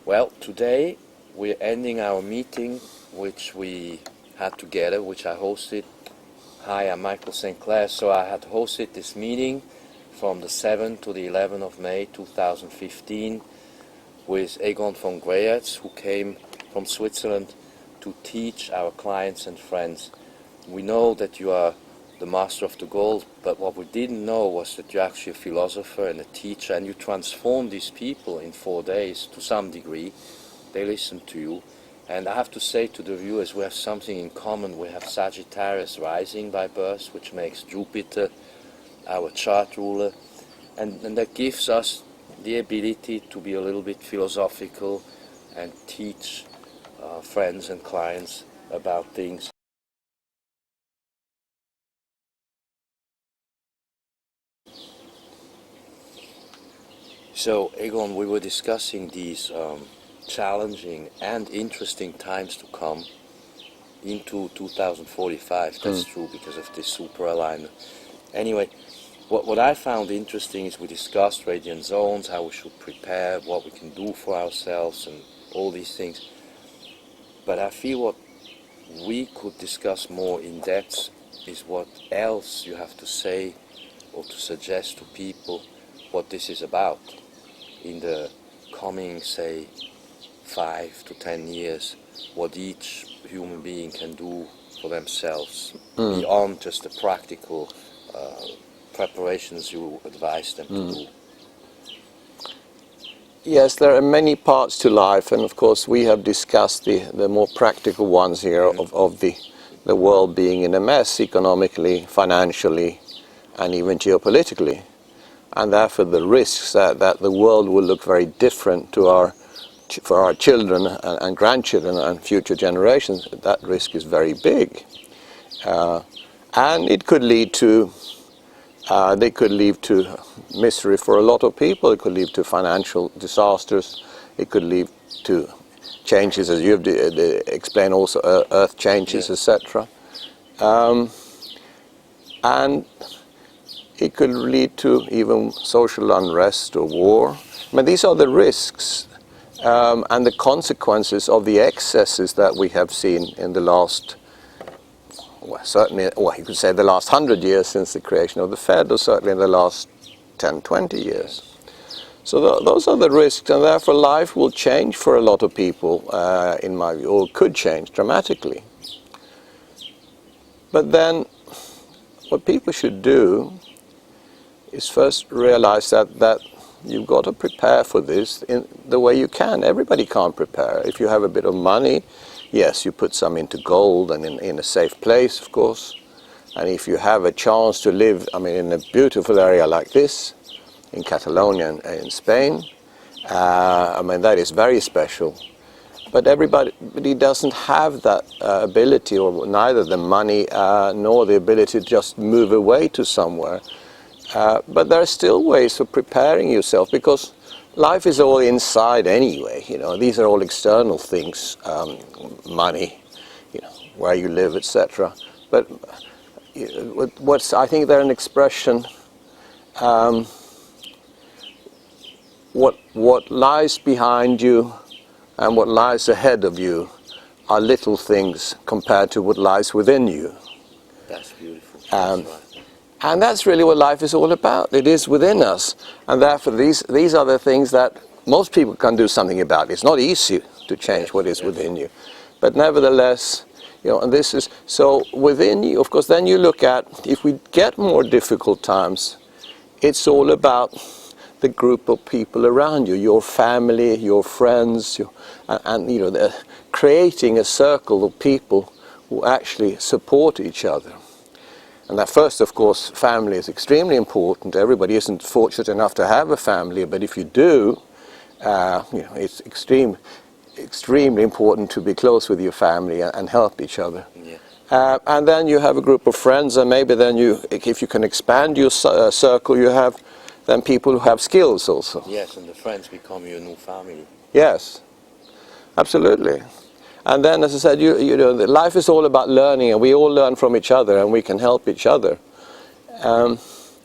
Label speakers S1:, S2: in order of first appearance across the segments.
S1: Well, today we're ending our meeting, which we had together, which I hosted. Hi, I'm Michael St.Clair. So I had hosted this meeting from the 7th to the 11th of May 2015 with Egon von Greyerz, who came from Switzerland to teach our clients and friends. We know that you are the master of the gold, but what we didn't know was that you're actually a philosopher and a teacher, and you transform these people in 4 days to some degree. They listen to you. And I have to say to the viewers, we have something in common. We have Sagittarius rising by birth, which makes Jupiter our chart ruler, and that gives us the ability to be a little bit philosophical and teach friends and clients about things. So, Egon, we were discussing these challenging and interesting times to come into 2045. That's true because of this super alignment. Anyway, what I found interesting is we discussed radiant zones, how we should prepare, what we can do for ourselves, and all these things. But I feel what we could discuss more in depth is what else you have to say or to suggest to people what this is about in the coming, say, 5 to 10 years, what each human being can do for themselves beyond just the practical preparations you advise them to do.
S2: Yes, there are many parts to life, and of course we have discussed the more practical ones here of the world being in a mess economically, financially, and even geopolitically. And therefore the risks that the world will look very different to for our children and grandchildren and future generations, that risk is very big. And it could lead to misery for a lot of people. It could lead to financial disasters. It could lead to changes, as you've explained, also earth changes, etc. And it could lead to even social unrest or war. I mean, these are the risks and the consequences of the excesses that we have seen in the last, you could say the last 100 years since the creation of the Fed, or certainly in the last 10, 20 years. So those are the risks, and therefore life will change for a lot of people, in my view, or could change dramatically. But then what people should do is first realize that you've got to prepare for this in the way you can. Everybody can't prepare. If you have a bit of money, yes, you put some into gold and in a safe place, of course. And if you have a chance to live, in a beautiful area like this, in Catalonia in Spain, that is very special. But everybody doesn't have that ability, or neither the money nor the ability to just move away to somewhere. But there are still ways for preparing yourself, because life is all inside anyway. These are all external things, money, where you live, etc. But I think they're an expression. What lies behind you and what lies ahead of you are little things compared to what lies within you.
S1: That's beautiful. That's right.
S2: And that's really what life is all about. It is within us. And therefore these are the things that most people can do something about. It's not easy to change what is within you. But nevertheless, and this is, so within you, of course, then you look at, if we get more difficult times, it's all about the group of people around you, your family, your friends, and creating a circle of people who actually support each other. And that first, of course, family is extremely important. Everybody isn't fortunate enough to have a family, but if you do, it's extremely important to be close with your family and help each other. Yeah. And then you have a group of friends, and maybe then if you can expand your circle, you have then people who have skills also.
S1: Yes, and the friends become your new family.
S2: Yes, absolutely. And then, as I said, life is all about learning, and we all learn from each other, and we can help each other.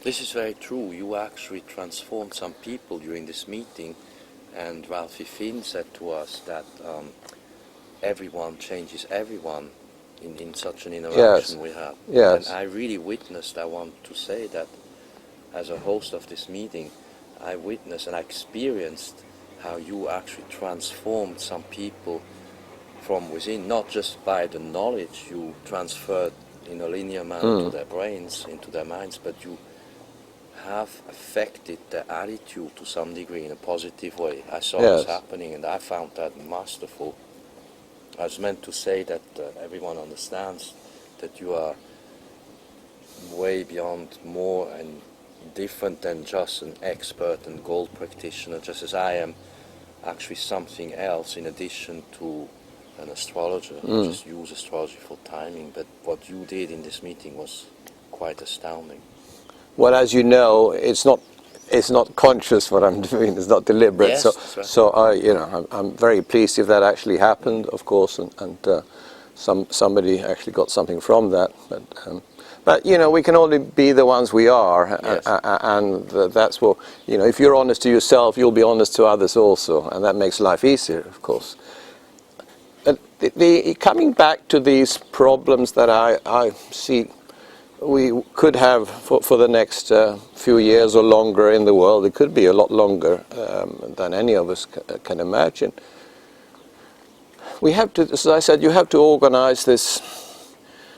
S1: This is very true. You actually transformed some people during this meeting And Ralphie Finn said to us that everyone changes everyone in such an interaction we have.
S2: Yes.
S1: And I really witnessed, I want to say that as a host of this meeting, I witnessed and I experienced how you actually transformed some people from within, not just by the knowledge you transferred in a linear manner to their brains, into their minds, but you have affected their attitude to some degree in a positive way. I saw this happening and I found that masterful. I was meant to say that everyone understands that you are way beyond more and different than just an expert and gold practitioner, just as I am actually something else in addition to an astrologer. I just use astrology for timing, but what you did in this meeting was quite astounding.
S2: Well, as you know, it's not conscious what I'm doing. It's not deliberate.
S1: Yes,
S2: so,
S1: that's right.
S2: so I'm very pleased if that actually happened, of course, and somebody actually got something from that. But we can only be the ones we are,
S1: Yes.
S2: and that's what if you're honest to yourself, you'll be honest to others also, and that makes life easier, of course. Coming back to these problems that I see we could have for the next few years or longer in the world. It could be a lot longer than any of us can imagine. We have to, as I said, you have to organize this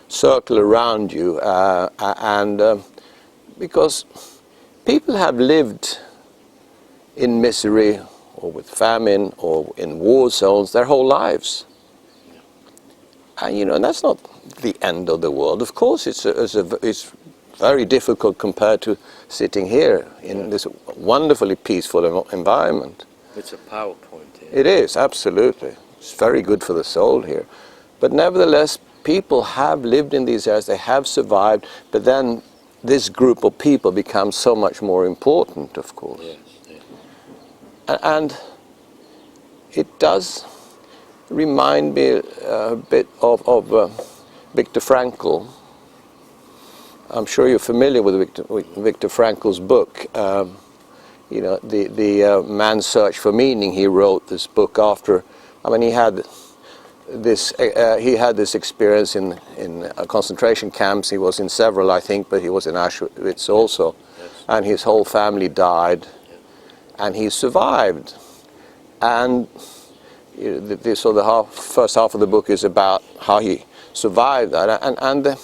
S2: circle around you, and because people have lived in misery or with famine or in war zones their whole lives. And that's not the end of the world. Of course, it's very difficult compared to sitting here in this wonderfully peaceful environment.
S1: It's a PowerPoint here.
S2: It is, absolutely. It's very good for the soul here. But nevertheless, people have lived in these areas, they have survived, but then this group of people becomes so much more important, of course.
S1: Yes, yes.
S2: And it does remind me a bit of Viktor Frankl. I'm sure you're familiar with Viktor Frankl's book. The Man's Search for Meaning. He wrote this book after. He had this experience in concentration camps. He was in several, I think, but he was in Auschwitz also,
S1: Yes.
S2: and his whole family died, and he survived. And so the first half of the book is about how he survived that, and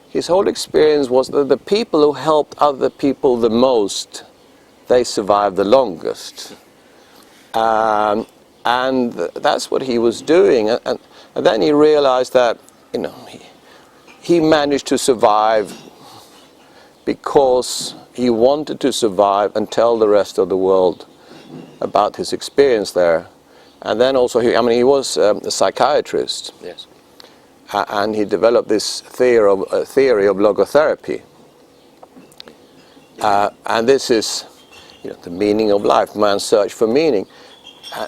S2: his whole experience was that the people who helped other people the most, they survived the longest, and that's what he was doing. And then he realized that he managed to survive because he wanted to survive and tell the rest of the world about his experience there. And then also, he was a psychiatrist.
S1: Yes.
S2: And he developed this theory of logotherapy. And this is, the meaning of life, man's search for meaning.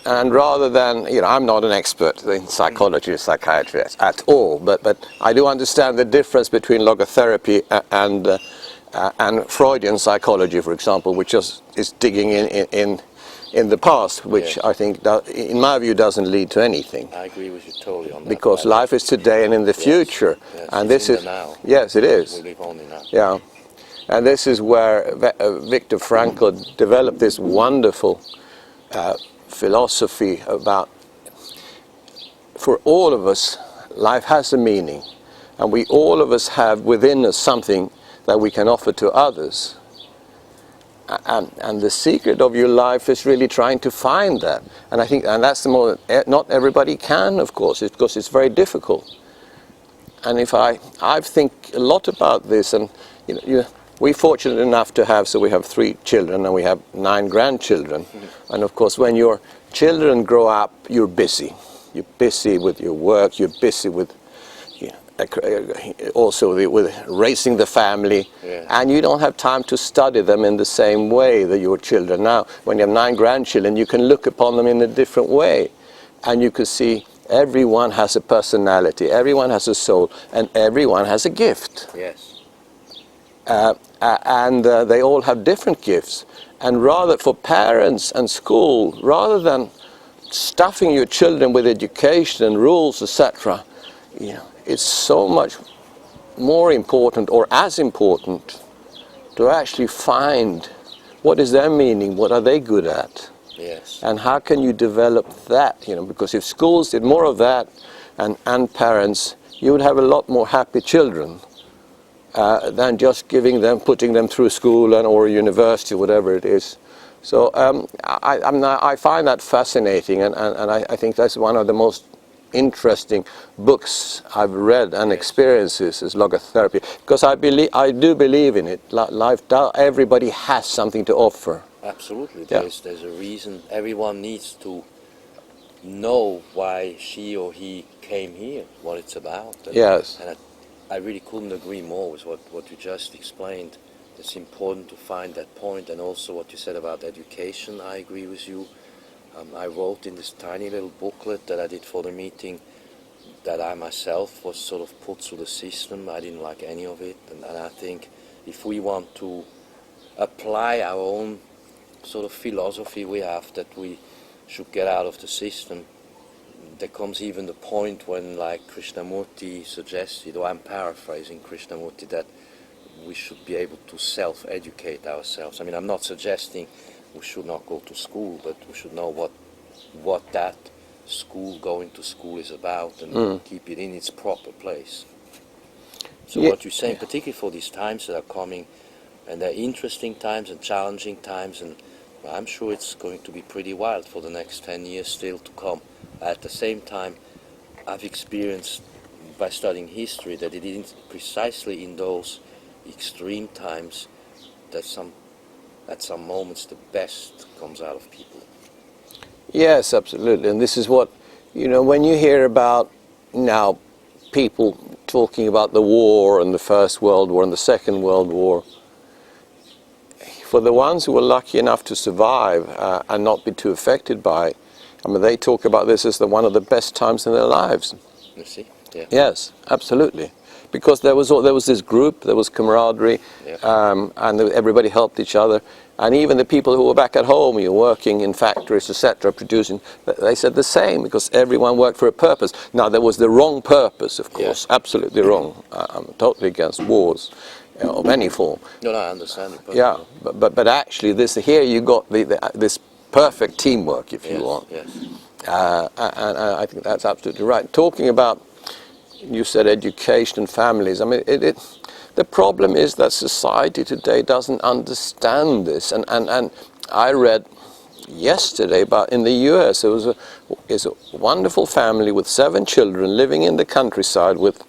S2: And rather than, I'm not an expert in psychology or psychiatry at all, but I do understand the difference between logotherapy and Freudian psychology, for example, which is digging in the past, which
S1: Yes.
S2: I think, in my view, doesn't lead to anything.
S1: I agree with you totally on that.
S2: Because life is today and in the future,
S1: Yes.
S2: and
S1: It's
S2: this
S1: in
S2: is
S1: the now.
S2: yes, it is.
S1: We live only now.
S2: Yeah, and this is where Viktor Frankl developed this wonderful philosophy about, for all of us, life has a meaning, and we all of us have within us something that we can offer to others. And the secret of your life is really trying to find that. And I think, and that's not everybody can, of course, because it's very difficult. And I think a lot about this, and we're fortunate enough to have, so we have 3 children and we have 9 grandchildren. Mm-hmm. And of course, when your children grow up, you're busy. You're busy with your work, you're busy with also with raising the family,
S1: yeah.
S2: And you don't have time to study them in the same way that your children. Now, when you have 9 grandchildren, you can look upon them in a different way, and you can see everyone has a personality, everyone has a soul, and everyone has a gift.
S1: Yes.
S2: And they all have different gifts, And rather for parents and school, rather than stuffing your children with education and rules, etc., it's so much more important, or as important, to actually find what is their meaning, what are they good at,
S1: Yes.
S2: and how can you develop that, because if schools did more of that, and parents, you would have a lot more happy children than just putting them through school or university, whatever it is. So I find that fascinating, and I think that's one of the most interesting books I've read and experiences is logotherapy, because I do believe in it. Everybody has something to offer.
S1: Absolutely. There's a reason. Everyone needs to know why she or he came here, what it's about. And I really couldn't agree more with what you just explained. It's important to find that point, and also what you said about education, I agree with you. I wrote in this tiny little booklet that I did for the meeting that I myself was sort of put through the system. I didn't like any of it, and I think if we want to apply our own sort of philosophy we have, that we should get out of the system, there comes even the point when, like Krishnamurti suggested, or I'm paraphrasing Krishnamurti, that we should be able to self-educate ourselves. I mean, I'm not suggesting we should not go to school, but we should know what that going to school is about, and keep it in its proper place. So what you're saying, particularly for these times that are coming, and they're interesting times and challenging times, and I'm sure it's going to be pretty wild for the next 10 years still to come. At the same time, I've experienced by studying history that it is precisely in those extreme times that at some moments the best comes out of people.
S2: Yes, absolutely. And this is what, when you hear about now people talking about the war and the First World War and the Second World War, for the ones who were lucky enough to survive and not be too affected by it, I mean, they talk about this as one of the best times in their lives.
S1: You see? Yeah.
S2: Yes, absolutely. Because there was this group, there was camaraderie, and everybody helped each other. And even the people who were back at home, working in factories, etc., producing, they said the same, because everyone worked for a purpose. Now, there was the wrong purpose, of course, absolutely wrong. I'm totally against wars of any form.
S1: No, I understand it.
S2: Yeah, but actually, here you got this perfect teamwork, if you want.
S1: Yes.
S2: And I think that's absolutely right. Talking about, you said education and families. I mean, the problem is that society today doesn't understand this. And I read yesterday about in the US, there was a wonderful family with 7 children living in the countryside with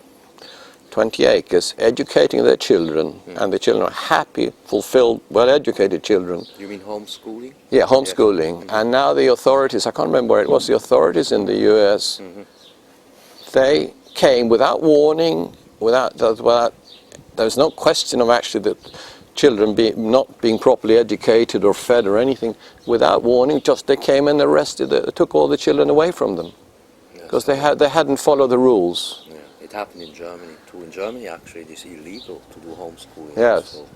S2: 20 acres, educating their children, and the children are happy, fulfilled, well-educated children.
S1: You mean homeschooling?
S2: Yeah, homeschooling. Yes. And now the authorities, I can't remember where it was, the authorities in the US, they came without warning, there's no question of actually the children not being properly educated or fed or anything, without warning, just they came and took all the children away from them, because they hadn't followed the rules.
S1: Yeah. It happened in Germany too. In Germany, actually, it is illegal to do homeschooling.
S2: Yes.
S1: So,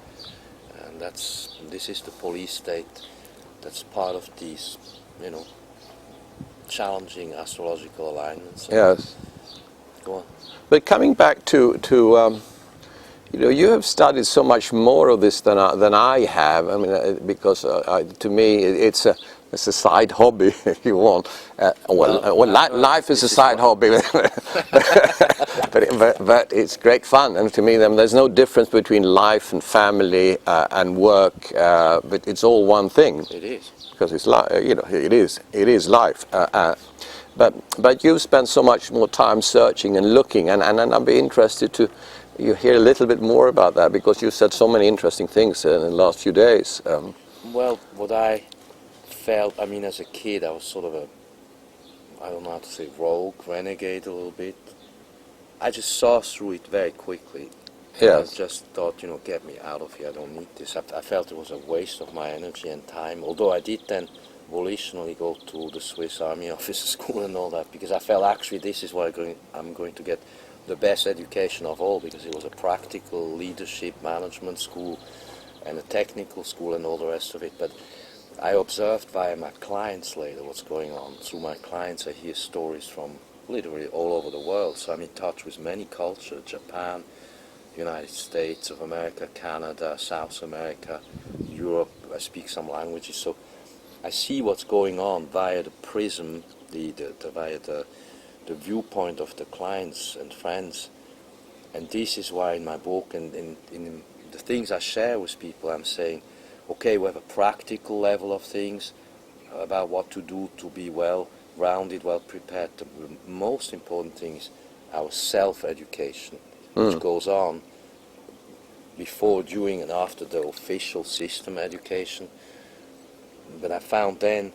S1: and this is the police state that's part of these, challenging astrological alignments.
S2: Yes.
S1: Go on.
S2: But coming back to you have studied so much more of this than I have. I mean, because to me it's a side hobby, if you want. Life is a side hobby, but it's great fun. And to me, there's no difference between life and family and work. But it's all one thing.
S1: It is.
S2: Because it's it is life. But you've spent so much more time searching and looking, and I'd be interested to hear a little bit more about that, because you said so many interesting things in the last few days.
S1: Well, what I felt, I mean, as a kid, I was sort of I don't know how to say, rogue, renegade a little bit. I just saw through it very quickly.
S2: Yes.
S1: I just thought, get me out of here, I don't need this. I felt it was a waste of my energy and time, although I did then volitionally go to the Swiss Army officer school and all that, because I felt actually this is where I'm going to get the best education of all, because it was a practical leadership management school, and a technical school and all the rest of it. But I observed via my clients later what's going on. Through my clients I hear stories from literally all over the world. So I'm in touch with many cultures: Japan, United States of America, Canada, South America, Europe. I speak some languages, so I see what's going on via the prism, via the viewpoint of the clients and friends. And this is why in my book and in the things I share with people, I'm saying, okay, we have a practical level of things about what to do to be well-rounded, well-prepared. The most important thing is our self-education, which goes on before, during, and after the official system education. But I found then,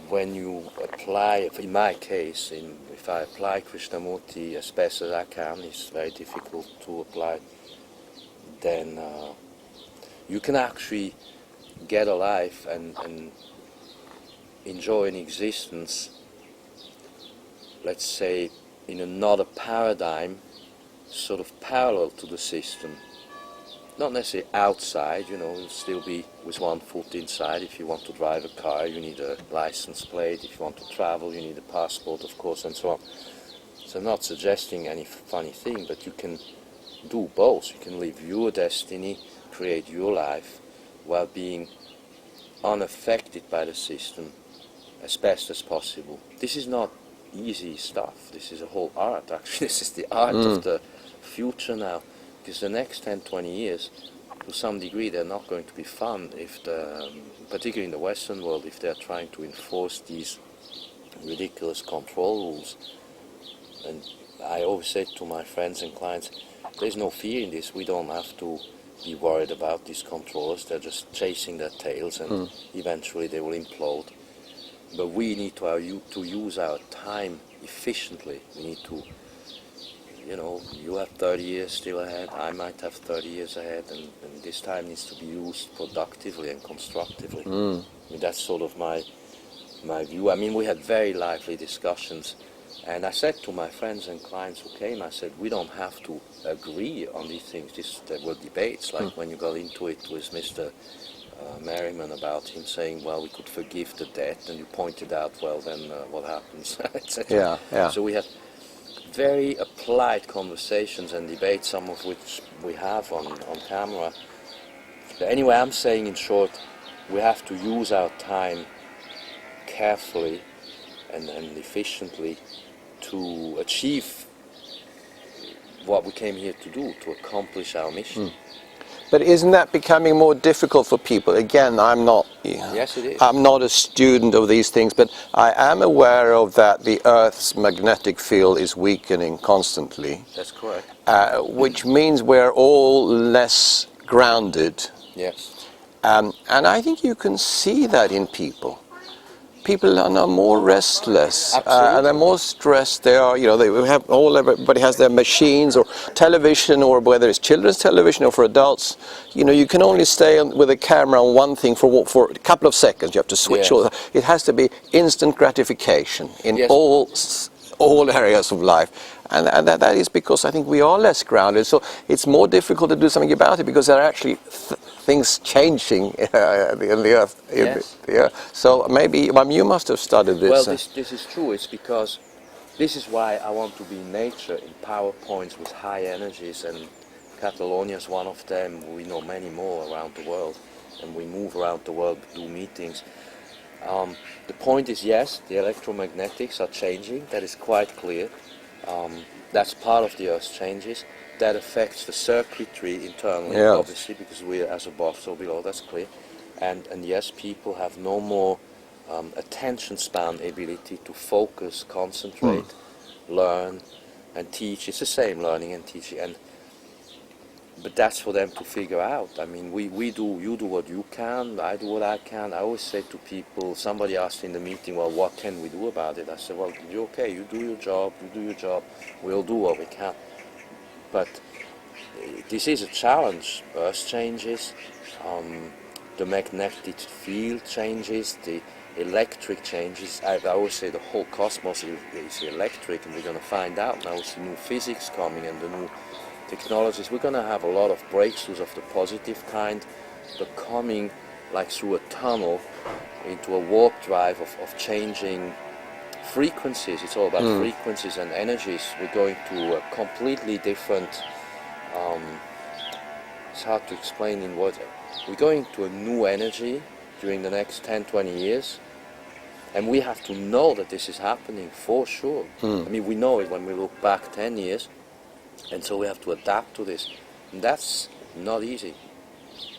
S1: when you apply, in my case, if I apply Krishnamurti as best as I can, it's very difficult to apply, then you can actually get a life and enjoy an existence, let's say, in another paradigm, sort of parallel to the system. Not necessarily outside, you'll still be with one foot inside. If you want to drive a car, you need a license plate. If you want to travel, you need a passport, of course, and so on. So I'm not suggesting any funny thing, but you can do both. You can live your destiny, create your life, while being unaffected by the system as best as possible. This is not easy stuff. This is a whole art, actually. This is the art of the future now. Because the next 10, 20 years, to some degree, they're not going to be fun, particularly in the Western world, if they're trying to enforce these ridiculous control rules. And I always say to my friends and clients, there's no fear in this. We don't have to be worried about these controllers. They're just chasing their tails, and eventually they will implode. But we need to use our time efficiently. We need to, you have 30 years still ahead, I might have 30 years ahead, and this time needs to be used productively and constructively. I mean, that's sort of my view. I mean, we had very lively discussions, and I said to my friends and clients who came, I said, we don't have to agree on these things. There were debates, like when you got into it with Mr. Merriman about him saying, well, we could forgive the debt, and you pointed out, well, then what happens, etc.
S2: Yeah.
S1: So we had very applied conversations and debates, some of which we have on camera. But anyway, I'm saying in short, we have to use our time carefully and efficiently to achieve what we came here to do, to accomplish our mission.
S2: But isn't that becoming more difficult for people? Again, I'm not.
S1: Yes, it is.
S2: I'm not a student of these things, but I am aware of that the Earth's magnetic field is weakening constantly.
S1: That's correct.
S2: Which means we're all less grounded.
S1: Yes.
S2: And I think you can see that in people. People are now more restless, and they're more stressed. They are, everybody has their machines or television, or whether it's children's television or for adults. You can only stay with a camera on one thing for a couple of seconds. You have to switch.
S1: Yes.
S2: It has to be instant gratification in
S1: Yes.
S2: all areas of life, and that is because I think we are less grounded. So it's more difficult to do something about it, because there are actually things changing in the earth.
S1: Yes.
S2: So maybe you must have studied this.
S1: Well, this is true. It's because this is why I want to be in nature, in PowerPoints with high energies, and Catalonia is one of them. We know many more around the world, and we move around the world, do meetings. The point is, yes, the electromagnetics are changing. That is quite clear. That's part of the Earth's changes. That affects the circuitry internally, obviously, because we are as above, so below. That's clear. And yes, people have no more attention span ability to focus, concentrate, learn, and teach. It's the same, learning and teaching. But that's for them to figure out. I mean, you do what you can, I do what I can. I always say to people, somebody asked in the meeting, well, what can we do about it? I said, well, you're okay, you do your job, we'll do what we can. But this is a challenge. Earth changes, the magnetic field changes, the electric changes. I always say the whole cosmos is electric, and we're going to find out now with the new physics coming and the new technologies. We're going to have a lot of breakthroughs of the positive kind, but coming like through a tunnel into a warp drive of changing frequencies. It's all about frequencies and energies. We're going to a completely different, it's hard to explain in words. We're going to a new energy during the next 10, 20 years. And we have to know that this is happening for sure. I mean, we know it when we look back 10 years. And so we have to adapt to this. And that's not easy.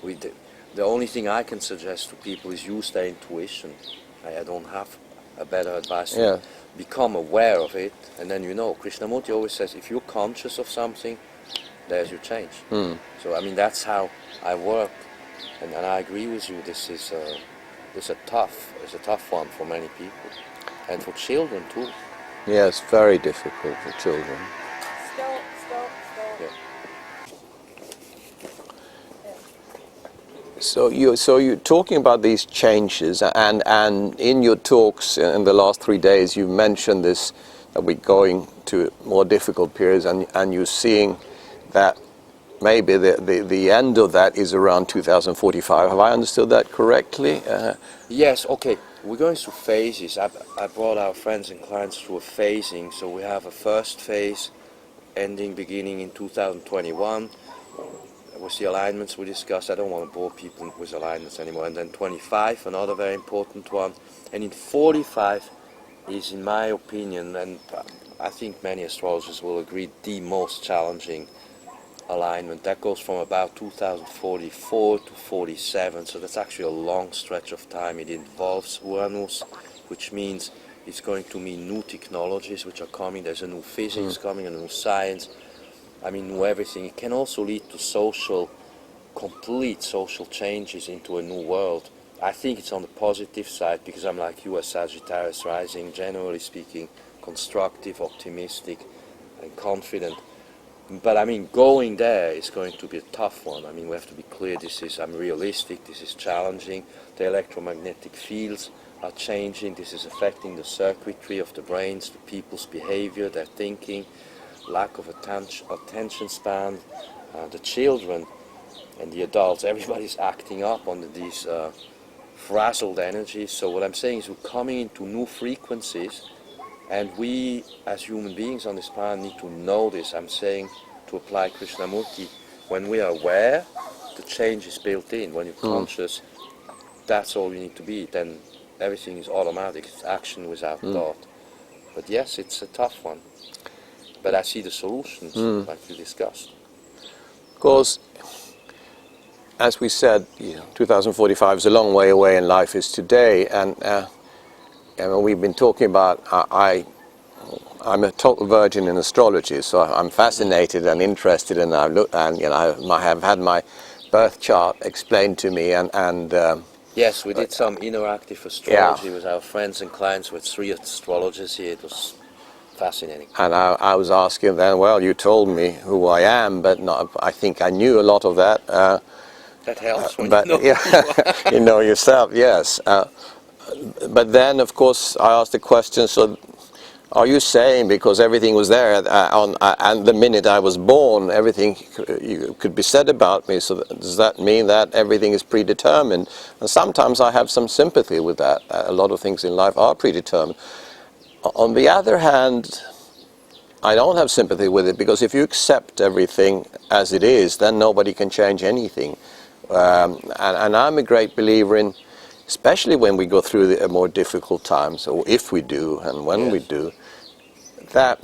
S1: The only thing I can suggest to people is use their intuition. I don't have a better advice.
S2: Yeah.
S1: Become aware of it, and then you know. Krishnamurti always says, if you're conscious of something, there's your change. So I mean, that's how I work, and I agree with you. This is a tough one for many people, and for children too.
S2: Yes, very difficult for children.
S3: Stop.
S1: Yeah.
S2: So you're talking about these changes, and in your talks in the last 3 days, you mentioned this, that we're going to more difficult periods, and you're seeing that maybe the end of that is around 2045. Have I understood that correctly?
S1: Yes. Okay. We're going through phases. I brought our friends and clients through a phasing. So we have a first phase, beginning in 2021. With the alignments we discussed. I don't want to bore people with alignments anymore. And then 25, another very important one. And in 45 is, in my opinion, and I think many astrologers will agree, the most challenging alignment. That goes from about 2044 to 47, so that's actually a long stretch of time. It involves Uranus, which means it's going to mean new technologies which are coming. There's a new physics coming, a new science. I mean, new everything. It can also lead to complete social changes into a new world. I think it's on the positive side, because I'm like you, a Sagittarius rising, generally speaking, constructive, optimistic, and confident. But I mean, going there is going to be a tough one. I mean, we have to be clear, I'm realistic, this is challenging. The electromagnetic fields are changing. This is affecting the circuitry of the brains, the people's behavior, their thinking, lack of attention span, the children and the adults. Everybody's acting up under these frazzled energies. So what I'm saying is we're coming into new frequencies, and we as human beings on this planet need to know this. I'm saying, to apply Krishnamurti, when we are aware, the change is built in. When you're conscious, that's all you need to be. Then everything is automatic. It's action without thought. But yes, it's a tough one. But I see the solutions, like we discussed.
S2: Of course, as we said, 2045 is a long way away, and life is today. And we've been talking about, I'm a total virgin in astrology, so I'm fascinated and interested, and I have had my birth chart explained to me, and
S1: yes, we did some interactive astrology with our friends and clients, with 3 astrologers here. It was fascinating.
S2: And I was asking them, well, you told me who I am, but not, I think I knew a lot of that.
S1: That helps when
S2: but
S1: you know
S2: yeah, you know yourself, yes. But then, of course, I asked the question, so are you saying, because everything was there and the minute I was born, everything could be said about me, so does that mean that everything is predetermined? And sometimes I have some sympathy with that. A lot of things in life are predetermined. On the other hand, I don't have sympathy with it, because if you accept everything as it is, then nobody can change anything. And I'm a great believer in, especially when we go through the more difficult times, or if we do, and when we do, that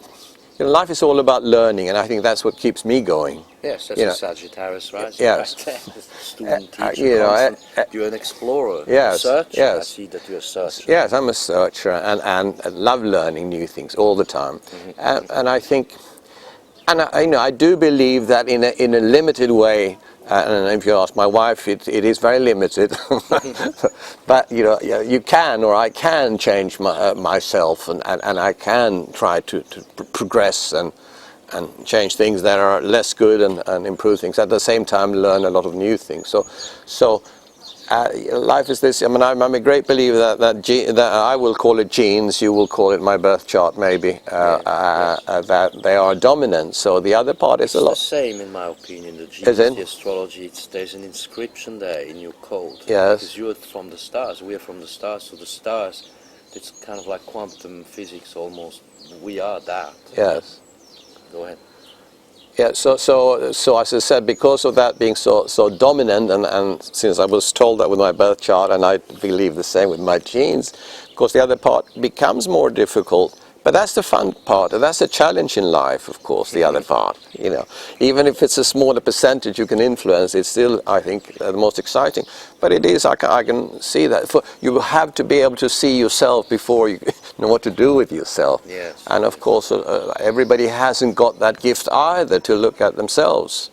S2: life is all about learning, and I think that's what keeps me going.
S1: Yes, that's a Sagittarius rising.
S2: Yes.
S1: Right there. Student, teacher, you're an explorer,
S2: yes,
S1: a searcher.
S2: yes.
S1: I see that you're a searcher.
S2: Yes, I'm a searcher, and I love learning new things all the time. And I think, and I do believe that in a limited way, and if you ask my wife, it is very limited. But you can, or I can change myself, and I can try to progress and change things that are less good, and improve things. At the same time, learn a lot of new things. So life is this. I mean, I'm a great believer that I will call it genes. You will call it my birth chart, maybe. That they are dominant. So the other part is a lot.
S1: It's the same, in my opinion. The genes, the astrology. There's an inscription there in your code.
S2: Yes.
S1: Because you're from the stars. We are from the stars. So the stars. It's kind of like quantum physics almost. We are that.
S2: Yes.
S1: Go ahead.
S2: Yeah, so as I said, because of that being so dominant, and since I was told that with my birth chart, and I believe the same with my genes, of course the other part becomes more difficult. But that's the fun part, and that's a challenge in life, of course, the other part. You know, even if it's a smaller percentage you can influence, it's still, I think, the most exciting. But it is, I can see that. You have to be able to see yourself before you know what to do with yourself.
S1: Yes.
S2: And of course, everybody hasn't got that gift either to look at themselves.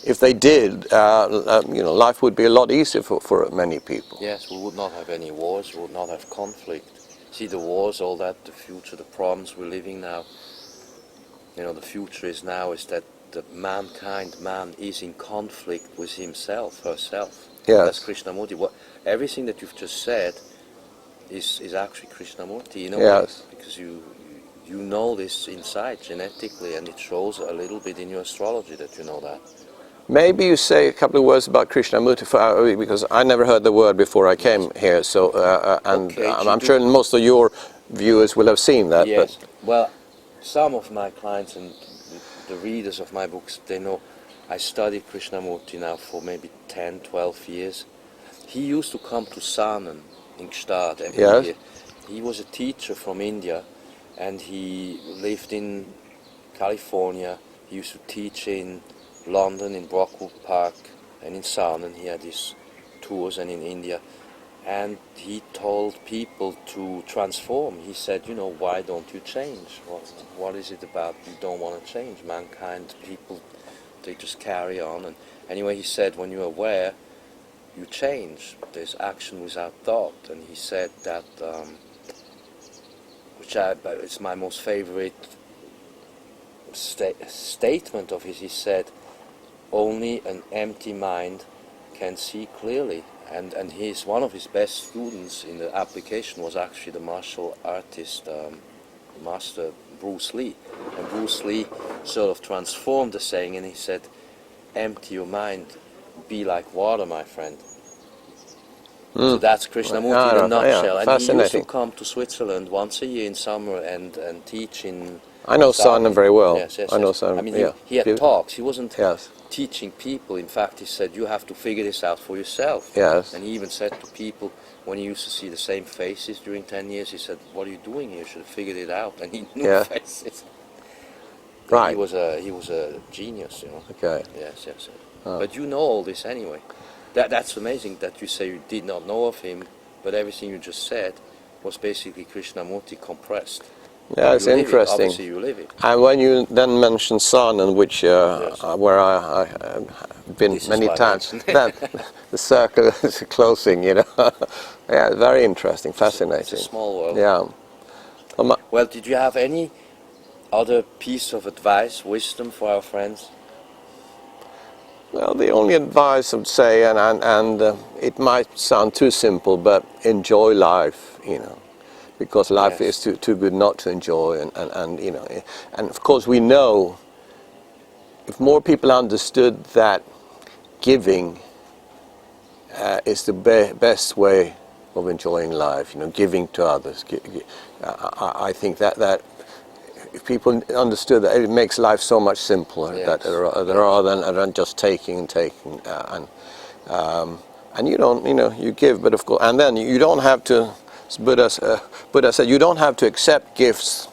S2: If they did, life would be a lot easier for many people.
S1: Yes, we would not have any wars, we would not have conflict. See, the wars, all that, the future, the problems we're living now, the future is that man is in conflict with himself, herself.
S2: Yes.
S1: That's Krishnamurti. Everything that you've just said is actually Krishnamurti, in a
S2: Yes.
S1: way, because you know this inside, genetically, and it shows a little bit in your astrology that you know that.
S2: Maybe you say a couple of words about Krishnamurti, because I never heard the word before I came here. So, I'm sure most of your viewers will have seen that.
S1: Yes.
S2: But
S1: well, some of my clients and the readers of my books, they know I studied Krishnamurti now for maybe 10, 12 years. He used to come to Sanan in Gstaad every year. He was a teacher from India, and he lived in California. He used to teach in London, in Brockwood Park, and in Sanan. He had his tours, and in India. And he told people to transform. He said, why don't you change? What is it about you don't want to change? Mankind, people, they just carry on. And anyway, he said, when you're aware, you change. There's action without thought. And he said that, it's my most favorite statement of his. He said, only an empty mind can see clearly. And one of his best students in the application was actually the martial artist, master Bruce Lee. And Bruce Lee sort of transformed the saying, and he said, empty your mind, be like water, my friend. So that's Krishnamurti in a nutshell. And he used to come to Switzerland once a year in summer and teach in...
S2: I know Sanan very well.
S1: Yes.
S2: I know Sanan.
S1: I mean, he had talks. He wasn't teaching people. In fact, he said, you have to figure this out for yourself.
S2: Yes.
S1: And he even said to people, when he used to see the same faces during 10 years, he said, what are you doing here? You should have figured it out. And he knew faces.
S2: Right.
S1: He was a genius,
S2: Okay.
S1: Yes. Oh. But you know all this anyway. That's amazing that you say you did not know of him, but everything you just said was basically Krishnamurti compressed.
S2: Yeah, it's interesting.
S1: Obviously you live it.
S2: And when you then mention Sanan, which where I've been many times, then the circle is closing. Yeah, very interesting, fascinating.
S1: It's a small world.
S2: Yeah.
S1: Well, did you have any other piece of advice, wisdom for our friends?
S2: Well, the only advice I would say, and it might sound too simple, but enjoy life, because life is too good not to enjoy, and of course we know if more people understood that giving is the best way of enjoying life, giving to others. I think that if people understood that, it makes life so much simpler, rather than just taking and taking, and you don't, you give, but of course, and then you don't have to. Buddha said you don't have to accept gifts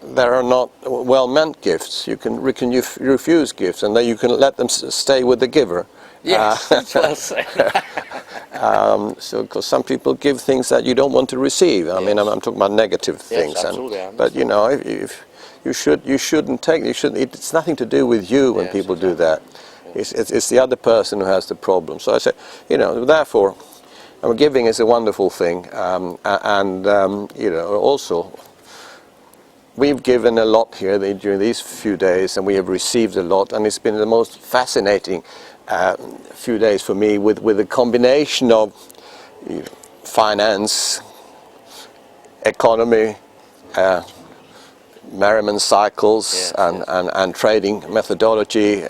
S2: that are not well-meant gifts. You can refuse gifts, and then you can let them stay with the giver.
S1: Yes, that's well said.
S2: So, because some people give things that you don't want to receive. I mean, I'm talking about negative things.
S1: Yes, absolutely.
S2: But if you shouldn't take. It's nothing to do with you when people do that. It's the other person who has the problem. So I say, therefore, giving is a wonderful thing, and also we've given a lot here during these few days, and we have received a lot, and it's been the most fascinating few days for me with a combination of finance, economy, Merriman cycles, and trading methodology,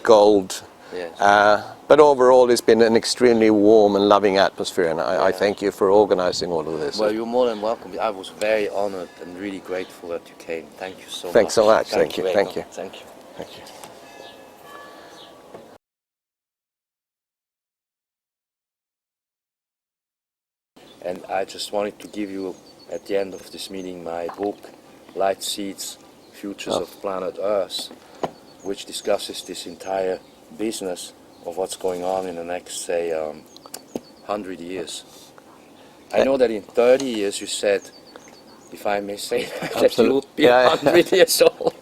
S2: gold.
S1: Yes.
S2: But overall, it's been an extremely warm and loving atmosphere, and I thank you for organizing all of this.
S1: Well, you're more than welcome. I was very honored and really grateful that you came. Thank you so much.
S2: Thanks so much.
S1: Thank you.
S2: Thank you.
S1: Thank you.
S2: Thank you.
S1: And I just wanted to give you, at the end of this meeting, my book, Light Seeds, Futures of Planet Earth, which discusses this entire business of what's going on in the next, say, 100 years. I know that in 30 years you said, if I may say that you would be 100 years old.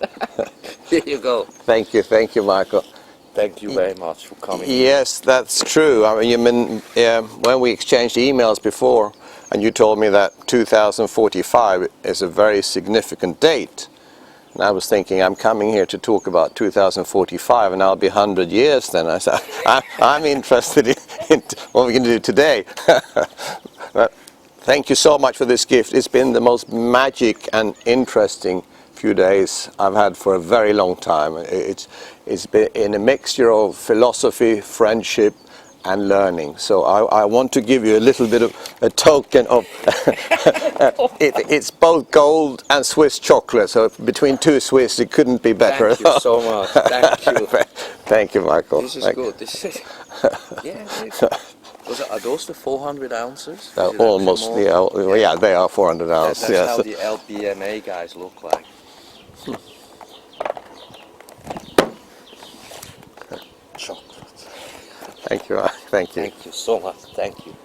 S1: Here you go.
S2: Thank you, Michael.
S1: Thank you very much for coming.
S2: Yes, that's true. I mean, when we exchanged emails before, and you told me that 2045 is a very significant date, and I was thinking, I'm coming here to talk about 2045, and I'll be 100 years then. I said, I'm interested in what we can do today. But thank you so much for this gift. It's been the most magic and interesting few days I've had for a very long time. It's been in a mixture of philosophy, friendship, and learning. So I want to give you a little bit of a token of it's both gold and Swiss chocolate. So between two Swiss, it couldn't be better.
S1: Thank you so much. Thank you.
S2: Thank you, Michael.
S1: This is good. This is, are those the 400 ounces?
S2: Almost. Yeah, they are 400 ounces.
S1: That's how the LBMA guys look like. Chocolate.
S2: Thank you. Thank you.
S1: Thank you so much. Thank you.